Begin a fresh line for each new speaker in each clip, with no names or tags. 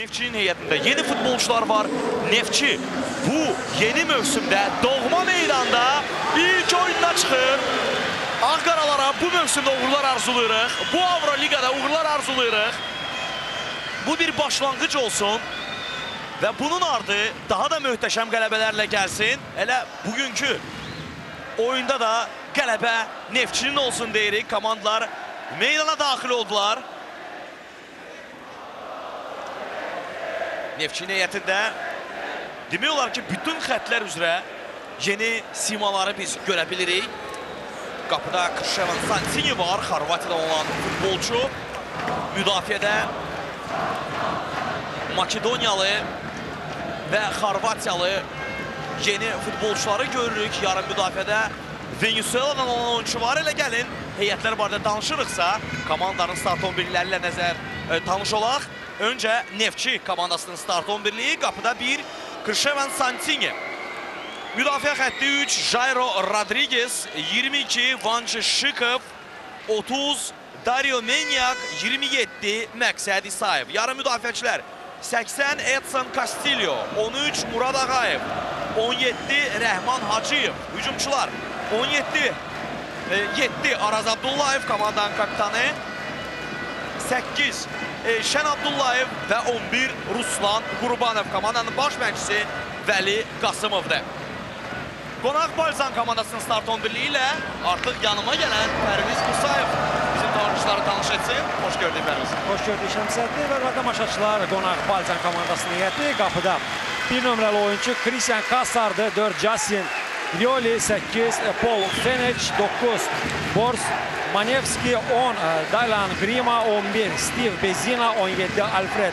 Neftçinin heyətində yeni futbolçular var. Neftçi bu yeni mövsümdə doğma meydanda ilk oyununa çıxır. Ağqaralara bu mövsümdə uğurlar arzulayırıq. Bu Avroligada uğurlar arzulayırıq. Bu bir başlanğıc olsun. Və bunun ardı daha da möhtəşəm qələbələrlə gəlsin. Elə bugünkü oyunda da qələbə Neftçinin olsun deyirik. Komandalar meydana daxil oldular. Neftçinin heyətində demək olar ki, bütün xətlər üzrə yeni simaları biz görə bilirik. Qapıda Krişevan Santini var, Xorvatiyadan olan futbolçu. Müdafiədə Makedoniyalı və Xorvatiyalı yeni futbolçuları görürük. Yarın müdafiədə Venezuela'dan olan oyuncu var. Elə gəlin, heyətlər barədə danışırıqsa, komandanın start 11'ləri ilə tanış olaq. Öncə Neftçi komandasının start 11'liyi, qapıda 1 Krişevan Santini. Müdafiə xətti 3 Jairo Rodriguez, 22 Vanchi Shikov, 30 Dario Menyak, 27 Məqsəd İsayev. Yarın müdafiəçilər 80 Edson Castillo, 13 Murad Ağayev, 17 Rəhman Hacıyev. Hücumçular 7 Araz Abdullayev komandanın kapitanı, 8 Şən Abdullayev və 11 Ruslan Qurbanov komandanın baş məşqçisi Vəli Qasımovdur. Qonaq Balzan komandasının start 11'liyi ilə artıq yanıma gələn Pərviz Musayev bizim tanışları tanış etsin. Hoş gördük Pərviz.
Hoş gördük Şəmsədli və tamaşaçılar. Qonaq Balzan komandasının heyəti qapıda 1 nömrəli oyuncu Christian Kassardı, 4 Jasin Lioli, 8 Paul Feneç, 9 Bors Manevski, 10 Daylan Grima, 11 Steve Bezina, 17 Alfred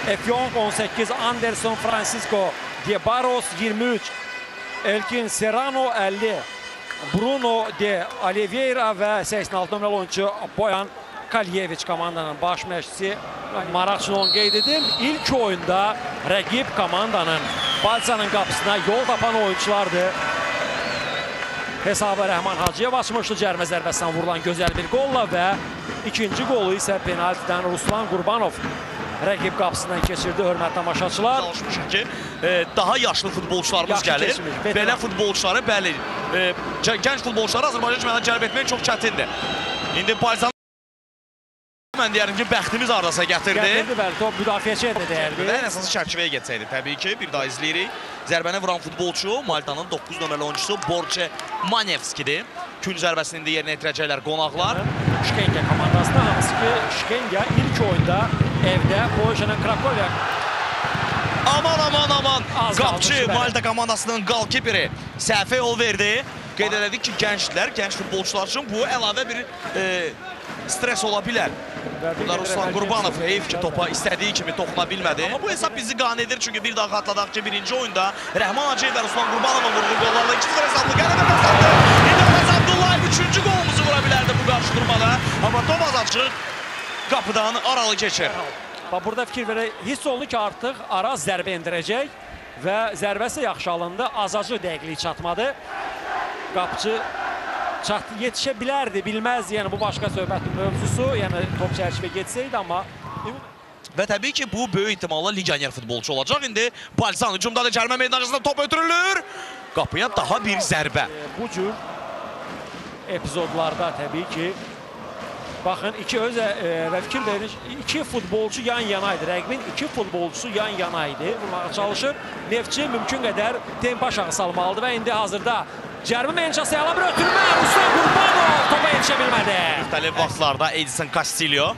Efyong, 18 Anderson Francisco Debaros, 23 Elkin Serrano, 50 Bruno de Oliveira və 86 nömrəli oyuncu Boyan Kalyeviç komandanın baş məşqçisi. Maraqçını onu qeyd edim. İlk oyunda rəqib komandanın Balzanın qapısına yol tapan oyunculardır. Hesabı Rəhman Hacıyev açmışdı cərmə zərbəsindən vurulan gözəl bir qolla və ikinci qolu isə penaltidən Ruslan Qurbanov rəqib qapısından keçirdi. Hörmətli tamaşaçılar.
Çalışmışıq ki, daha yaşlı futbolçularımız gəlir. Belə futbolçuları, bəli, gənc futbolçuları Azərbaycan cümlədən cəlb etmək çox çətindir. İndi Balzan mən deyərim ki, bəxtimiz ardasa gətirdi.
Gətirdi, bəli, top müdafiəçiyə də dəyərdi.
Və ən əsası çərçivəyə getsəydi, təbii ki, bir daha izləyirik. Zərbəni vuran futbolçu Maltanın 9 nömrəli oyuncusu Borce Manevskidir. Kün zərbəsini indi yerinə yetirəcəklər qonaqlar.
Şkenga komandasında, hansı ki, Şkenga ilk oyunda evdə Polşanın Krakovya.
Aman. Qapçı Malta komandasının qalkiperi səhvə yol verdi. Qeyd elədik ki, gənclər, gənc futbolçular üçün bu əlavə bir stres ola bilər. Burada Ruslan Qurbanov heyif ki, topa istədiyi kimi toxuna bilmədi. Amma bu hesab bizi qane edir. Çünki bir daha xatladaq ki, birinci oyunda Rəhman Hacıyev və Ruslan Qurbanovun vurduğu qollarla 2-0 hesablı qələbə qazandı. İndi Araz Abdullayev 3-cü qolumuzu vura bilərdi bu qarşıdurmada. Amma top az açıq qapıdan aralı keçir.
Burada fikir verək, hiss olunur ki, artıq Araz zərbə endirəcək və zərbəsi yaxşı alındı. Azacıq dəqiqlik çatmadı. Qapçı yetişə bilərdi, bilməzdi. Yəni, bu başqa söhbətin mövzusu. Yəni, top çərçivə getsəydi, amma...
Və təbii ki, bu böyük ehtimalla legioner futbolçu olacaq. İndi Balzan hücumdadır, cərmə meydançasında top ötürülür. Qapıya daha bir zərbə.
Bu cür epizodlarda təbii ki, baxın, və fikir verin, 2 futbolçu yan-yanaydı. Rəqibin 2 futbolçusu yan-yanaydı. Vurmağa çalışır. Neftçi mümkün qədər tempo aşağı salmalıdır və indi hazırda cərmə meydançası ilə bir ötürmə. Ruslan Qurbanov topa yetişə bilmədi.
Müxtəlif vaxtlarda Edson Castillo.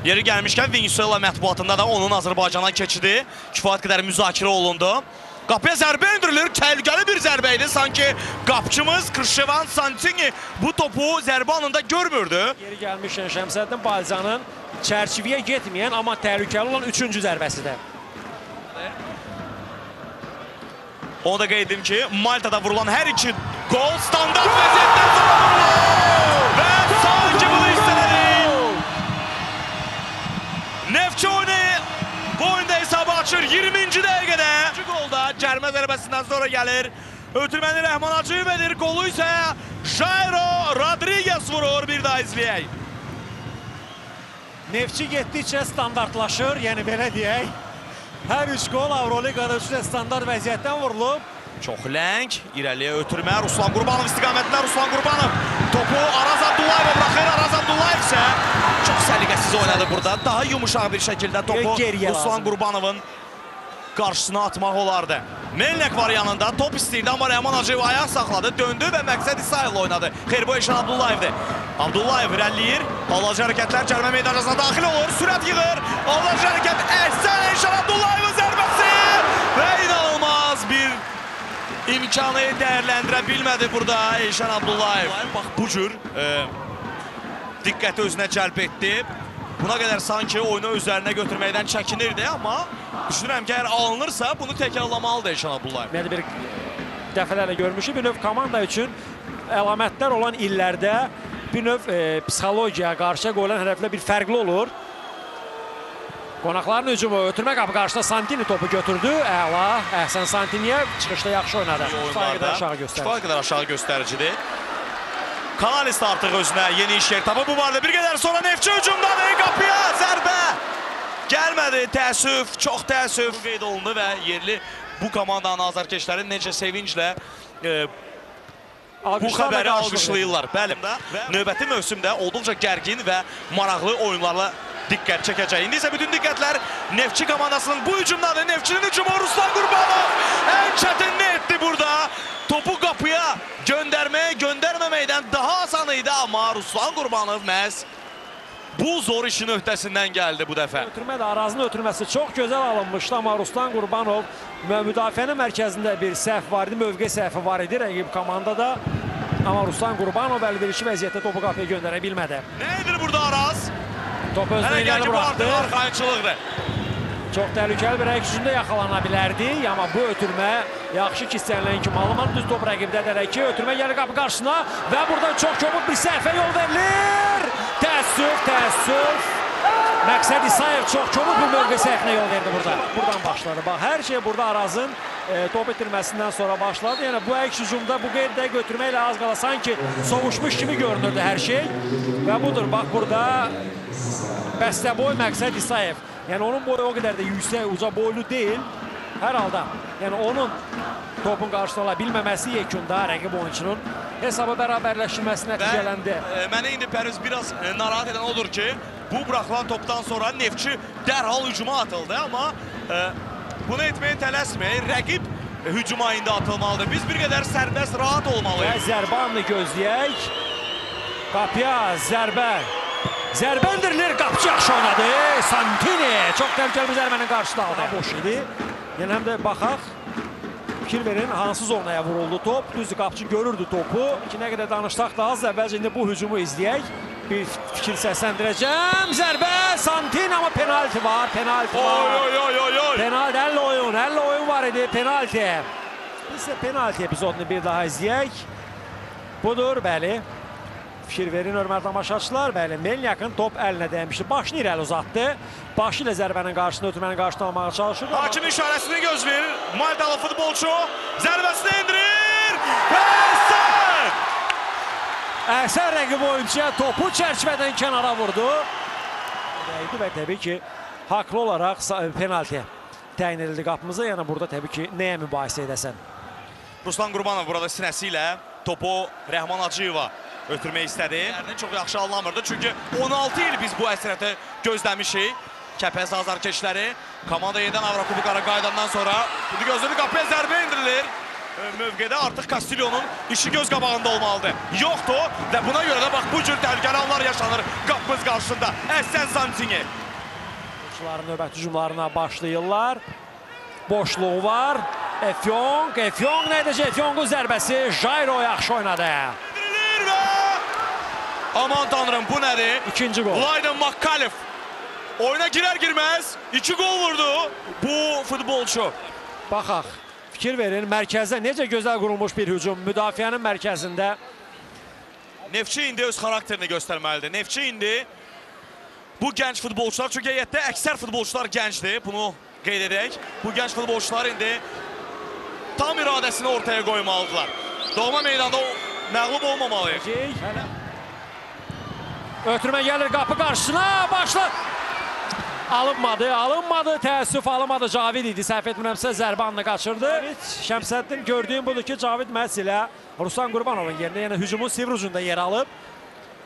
Yeri gəlmişkən Venezuela mətbuatında da onun Azərbaycana keçidi kifayət qədər müzakirə olundu. Qapıya zərbə indirilir, təhlükəli bir zərbə idi. Sanki qapçımız Krişevan Santini bu topu zərbə anında görmürdü.
Yeri gəlmişkən Şəmsəddin Balzanın çərçivəyə getməyən, amma təhlükəli olan 3-cü zərbəsidir.
Onu da qeyd edim ki, Maltada vurulan hər iki gol standart vəziyyətdən sonra vurulur. Və sanki bunu istədik. Neftçi bu oyunda hesabı açır 20-ci dəqiqədə. 2 golda cərmə zərbəsindən sonra gəlir. Ötürməni Rəhman Hacıyev edir. Qolu isə Jairo Rodriguez vurur. Bir daha izləyək.
Neftçi getdikcə standartlaşır, yəni belə deyək. Hər 3 qol Avroliqada üçün standart vəziyyətdən vurulub.
Çox ləng, irəliyə ötürmə, Ruslan Qurbanov istiqamətində Ruslan Qurbanov topu Araz Abdullayevə buraxır, Araz Abdullayev isə çox səliqəsiz oynadı burada. Daha yumuşaq bir şəkildə topu Ruslan Qurbanovun qarşısına atmaq olardı. Melnik var yanında, top istəyirdi, amma Rəhman Hacıyev ayaq saxladı, döndü və Məqsəd İsayevlə oynadı. Xeyr, bu Eşan Abdullayevdir. Abdullayev irəliləyir, alacaq hərəkətlər cərimə meydançasına daxil olur, sürət yığır, alacaq hərəkət, əhsən Eşan Abdullayevin zərbəsi və inanılmaz bir imkanı dəyərləndirə bilmədi burada Eşan Abdullayev. Bax, bu cür diqqəti özünə cəlb etdi. Buna qədər sanki oyunu üzərinə götürməkdən çəkinirdi, amma düşünürəm ki, əgər alınırsa, bunu təkrarlamalıdır Eşan Abdullayev.
Yəni bir dəfələrlə görmüşük, bir növ komanda üçün əlamətlər olan illərdə bir növ psixologiyaya qarşı qoyulan hədəflə bir fərqli olur. Qonaqların hücumu, ötürmə qapı qarşısında Santini topu götürdü. Əla, Əhsən Santiniyə çıxışda yaxşı oynadı.
Kifayət qədər aşağı göstəricidir. Kanalis də artıq özünə yeni iş yer tapıb. Bu barədə bir qədər sonra Neftçi hücumdadır. Qapıya zərbə gəlmədi. Təəssüf, çox təəssüf qeyd olundu və yerli bu komandanın azarkeşləri necə sevinclə bu xəbəri alqışlayırlar. Bəli, növbəti mövsümdə olduqca gərgin və maraqlı oyunlarla diqqət çəkəcək. İndi isə bütün diqqətlər Neftçi komandasının bu hücumdadır. Neftçinin hücumu Ruslan Qurbanov ən çətinini etdi burada. Topu qapıya göndərməməkdən daha asan idi, amma Ruslan Qurbanov məhz bu zor işin öhdəsindən gəldi bu dəfə.
Ötürmə də Arazın ötürməsi çox gözəl alınmışdı, amma Ruslan Qurbanov müdafiənin mərkəzində bir səhv var idi, mövqe səhvi var idi rəqib komandada. Amma Ruslan Qurbanov əlverişli vəziyyətdə topu qapıya göndərə bilmədi.
Nə edir burada Araz?
Top özünə iləri buraxdı.
Arxayınçılıqdır.
Çox təhlükəli bir rəqib gücündə yaxalana bilərdi, amma bu ötürmə yaxşı ki istənilən kimi alınmadı. Düz top rəqibdədir ki, ötürmə gəlir qapı qarşısına və buradan çox kobud bir səhvə yol verilir. Təəssüf. Məqsəd İsayev çox kobud bir mövqe səhvinə yol verdi burada. Buradan başladı. Bax, hər şey burada Arazın top itirməsindən sonra başladı. Yəni bu əks hücumda bu qeydə götürməklə az qala sanki sovuşmuş kimi görünürdü hər şey. Və budur, bax burada bəstəboy Məqsəd İsayev. Yəni onun boyu o qədər də yüksək, uca boylu deyil. Hər halda, yəni onun topun qarşısına ala bilməməsi yekunda rəqib oyunçunun hesabı bərabərləşdirməsi nəticələndi.
Mənə indi Pərviz biraz narahat edən odur ki, bu buraxılan topdan sonra Neftçi dərhal hücuma atıldı, amma bunu etməyə tələsməyir. Rəqib hücuma indi atılmalıdır. Biz bir qədər sərbəst, rahat olmalıyıq.
Və zərbə anını gözləyək. Qapıya zərbə. Zərbə indirilir, qapıcı yaxşı oynadı. Santini çox təhlükəli bir zərbənin qarşısında aldı. Boş idi. Yəni həm də baxaq. Fikir verin, hansı zonaya vuruldu top. Düzdür, qapıcı görürdü topu. Nə qədər danışsaq da az əvvəlcə indi bu hücumu izləyək. Bir fikir səsləndirəcəm. Zərbə, Santini, amma penalti var. Penalti var. Penalti, 50 oyun var idi. Penalti. Biz də penalti epizodunu bir daha izləyək. Budur, bəli. Fikir verin, hörmətli tamaşaçılar. Bəli, Melniakın top əlinə dəymişdi. Başını irəli uzatdı. Başı ilə zərbənin qarşısında, ötürmənin qarşısında almağa çalışır.
Hakimin işarəsini gözləyir. Maltalı futbolçu zərbəsini indirir. Və
Əhsən rəqib oyuncuya topu çərçivədən kənara vurdu. Və təbii ki, haqlı olaraq penalti təyin edildi qapımıza. Yəni burada təbii ki, nəyə mübahisə edəsən?
Ruslan Qurbanov burada sinəsi ilə topu Rəhman Hacıyeva ötürmək istədi. Çox yaxşı anlamırdı, çünki 16 il biz bu əsrəti gözləmişik. Kəpəz azarkeşləri komanda yenidən Avrokuboklara qayıdandan sonra bunu gözlədi, qapıya zərbə indirilir. Mövqedə artıq Kastilyonun işi göz qabağında olmalıdır. Yoxdur və buna görə də bax bu cür təhlükəli anlar yaşanır qapımız qarşısında. Əhsən Santini.
Oyunçuların növbəti hücumlarına başlayırlar. Boşluğu var. Efyong nə edəcək? Efyongun zərbəsi Jairo yaxşı oynadı.
Və aman tanrım, bu nədir?
İkinci gol.
Layden Makalif oyuna girər-girməz 2 gol vurdu bu futbolçu.
Baxaq, fikir verin, mərkəzdə necə gözəl qurulmuş bir hücum. Müdafiənin mərkəzində.
Neftçi indi öz xarakterini göstərməlidir. Neftçi indi bu gənc futbolçular, çünki heyətdə əksər futbolçular gəncdir, bunu qeyd edək. Bu gənc futbolçular indi tam iradəsini ortaya qoymalıdırlar. Doğma meydanda məğlub olmamalıyıq.
Ötürmə gəlir qapı qarşısına, başla. alınmadı, təəssüf alınmadı. Cavid idi, səhv etmirəmsə zərbə anını qaçırdı. Şəmsəddin gördüyüm budur ki, Cavid məhz ilə Ruslan Qurbanovun yerinə, yəni hücumun sivr ucunda yer alıb.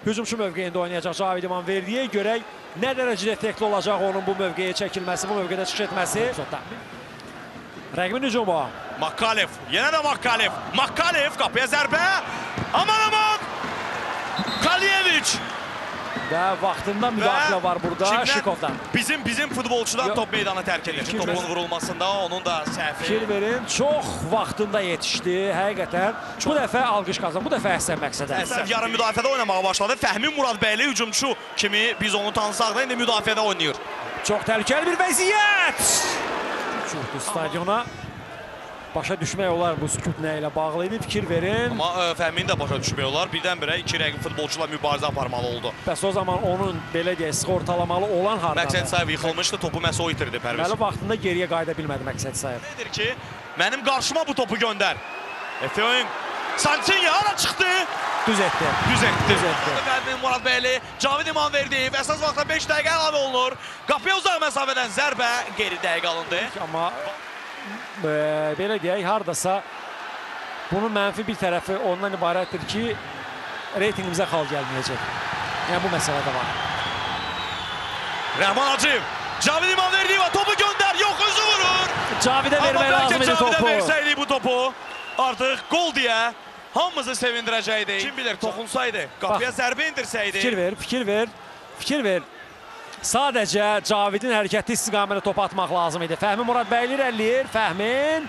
Hücumçu mövqeyində oynayacaq Cavid İmanverdiyə görək nə dərəcədə effektli olacaq onun bu mövqeyə çəkilməsi, bu mövqedə çıxış etməsi. Rəqibin hücumu.
Makkalev, yenə də Makkalev. Makkalev qapıya zərbə. Aman! Kalyeviç.
Və vaxtında müdaxilə var burada Şikovdan.
Bizim futbolçudan top meydanı tərk edir. Topun vurulmasında onun da səhvi.
Fikir verin, çox vaxtında yetişdi. Həqiqətən bu dəfə alqış qazandı. Bu dəfə Əhsən məqsədə.
Əhsən yarım müdafiədə oynamağa başladı. Fəhmi Muradbəyli hücumçu kimi biz onu tanısaq da indi müdafiədə oynayır.
Çox təhlükəli bir vəziyyət. Çoxdur stadiona. Başa düşmək olar bu sükut nə ilə bağlı idi, fikir verin.
Amma Fəhmini də başa düşmək olar. Birdən-birə iki rəqib futbolçular mübarizə aparmalı oldu.
Bəs o zaman onun belə deyək, sığortalamalı olan hardadır?
Məqsəd Sayev yıxılmışdı, topu məhz o itirdi Pərviz.
Deməli vaxtında geriyə qayıda bilmədi Məqsəd Sayev.
Nedir ki, mənim qarşıma bu topu göndər. Efeoyin Santinya hara çıxdı?
Düz etdi.
Fəhmi Muradbəyli, Cavid İmanverdiyev əsas vaxtda 5 dəqiqə əlavə olunur. Qapıya uzaq məsafədən zərbə geri dəqiqə alındı.
Amma belə deyək, hardasa bunun mənfi bir tərəfi ondan ibarətdir ki, reytingimizə xal gəlməyəcək. Yəni bu məsələ də var.
Rəhman Hacıyev, Cavid İmanverdiyev topu göndər, yox özü vurur.
Cavidə vermək lazım idi topu.
Cavidə versəydik bu topu, artıq gol deyə hamımızı sevindirəcəkdi. Kim bilir, toxunsaydı, qapıya zərbə indirsəydi.
Fikir ver. Sadəcə Cavidin hərəkətli istiqaməli topu atmaq lazım idi. Fəhmi Muradbəyli irəliləyir. Fəhmin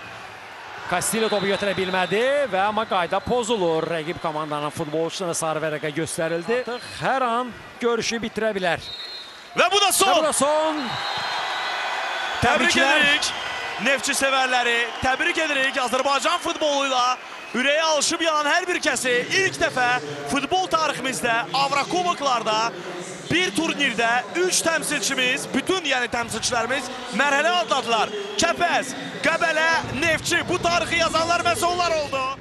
Kastilyo topu götürə bilmədi və amma qayda pozulur. Rəqib komandanın futbolçusuna sarı vərəqə göstərildi. Artıq hər an görüşü bitirə bilər.
Və bu da son. Təbrik edirik Neftçi sevərləri. Təbrik edirik Azərbaycan futboluyla ürəyə alışıb yanan hər bir kəsi ilk dəfə futbol tariximizdə Avrokuboklarda bir turnirdə 3 təmsilçimiz, bütün təmsilçilərimiz mərhələ atladılar. Kəpəz, Qəbələ, Neftçi bu tarixi yazanlar məhz onlar oldu.